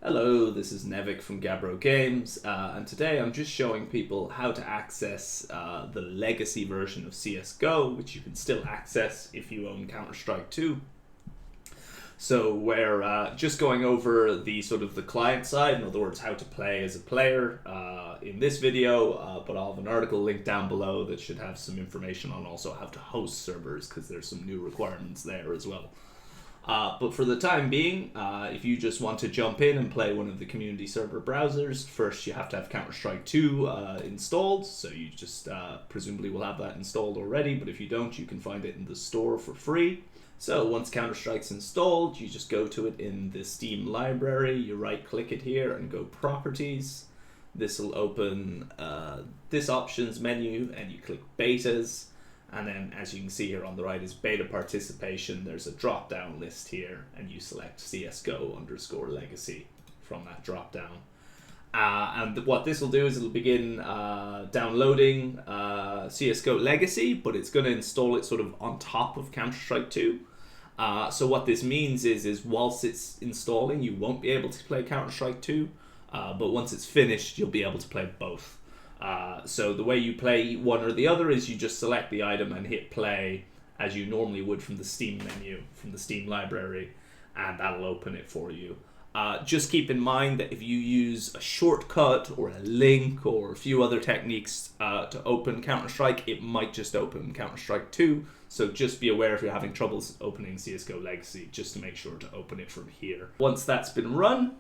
Hello, this is Nevik from Gabbro Games, and today I'm just showing people how to access the legacy version of CSGO, which you can still access if you own Counter-Strike 2. So we're just going over the the client side, in other words, how to play as a player in this video, but I'll have an article linked down below that should have some information on also how to host servers, because there's some new requirements there as well. But for the time being, if you just want to jump in and play one of the community server browsers, first you have to have Counter-Strike 2 installed, so you just presumably will have that installed already, but if you don't, you can find it in the store for free. So once Counter-Strike's installed, you just go to it in the Steam library, you right-click it here and go Properties. This will open this Options menu, and you click Betas. And then, as you can see here on the right is beta participation. There's a drop-down list here, and you select CSGO_legacy from that drop-down. And what this will do is it'll begin downloading CSGO Legacy, but it's going to install it sort of on top of Counter-Strike 2. So what this means is whilst it's installing, you won't be able to play Counter-Strike 2, but once it's finished, you'll be able to play both. So the way you play one or the other is you just select the item and hit play as you normally would from the Steam menu, from the Steam library, and that'll open it for you. Just keep in mind that if you use a shortcut or a link or a few other techniques to open Counter-Strike, it might just open Counter-Strike 2. So just be aware if you're having troubles opening CSGO Legacy, just to make sure to open it from here. Once that's been run,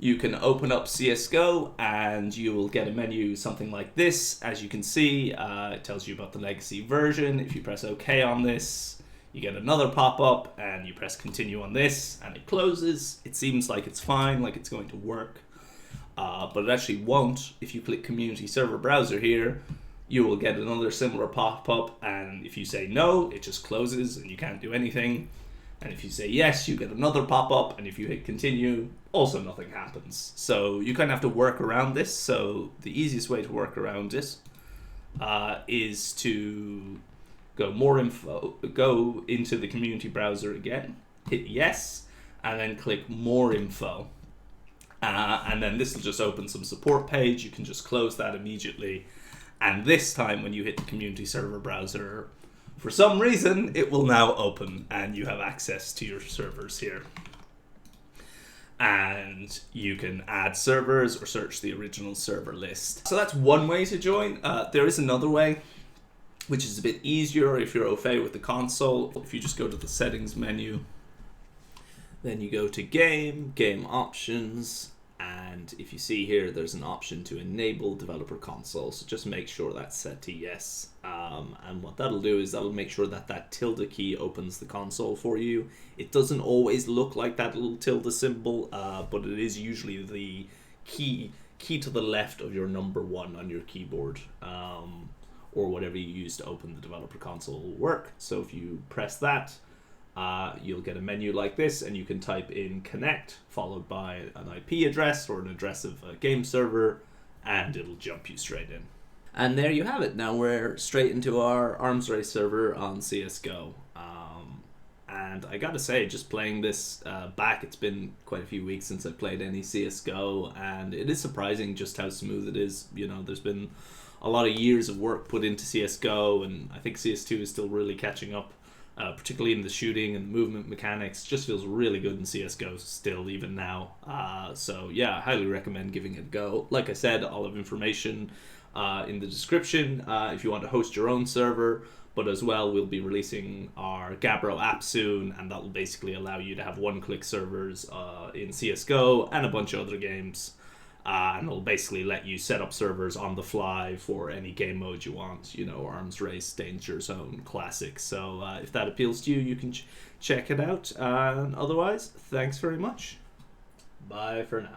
you can open up CSGO and you will get a menu something like this. As you can see, it tells you about the legacy version. If you press OK on this, you get another pop-up, and you press continue on this and it closes. It seems like it's fine, like it's going to work, but it actually won't. If you click community server browser here, you will get another similar pop-up, and if you say no, it just closes and you can't do anything. And if you say yes, you get another pop-up, and if you hit continue, also nothing happens. So you kind of have to work around this. So the easiest way to work around it is to go more info, go into the community browser again, hit yes, and then click more info. And then this will just open some support page. You can just close that immediately. And this time when you hit the community server browser, for some reason, it will now open and you have access to your servers here. And you can add servers or search the original server list. So that's one way to join. There is another way, which is a bit easier if you're au fait with the console. If you just go to the settings menu, then you go to game options, and if you see here, there's an option to enable developer console. So just make sure that's set to yes. And what that'll do is that'll make sure that tilde key opens the console for you. It doesn't always look like that little tilde symbol, but it is usually the key to the left of your number 1 on your keyboard, or whatever you use to open the developer console will work. So if you press that, you'll get a menu like this, and you can type in connect followed by an IP address or an address of a game server, and it'll jump you straight in. And there you have it. Now we're straight into our arms race server on CSGO. And I gotta say, just playing this back, it's been quite a few weeks since I've played any CSGO, and it is surprising just how smooth it is. You know, there's been a lot of years of work put into CSGO, and I think CS2 is still really catching up. Particularly in the shooting and the movement mechanics. Just feels really good in CSGO still, even now. So yeah, I highly recommend giving it a go. Like I said, I'll have information in the description if you want to host your own server, but as well we'll be releasing our Gabbro app soon, and that will basically allow you to have one-click servers in CSGO and a bunch of other games. And it'll basically let you set up servers on the fly for any game mode you want, you know, arms race, danger zone, classic. So if that appeals to you, you can check it out. Otherwise, thanks very much. Bye for now.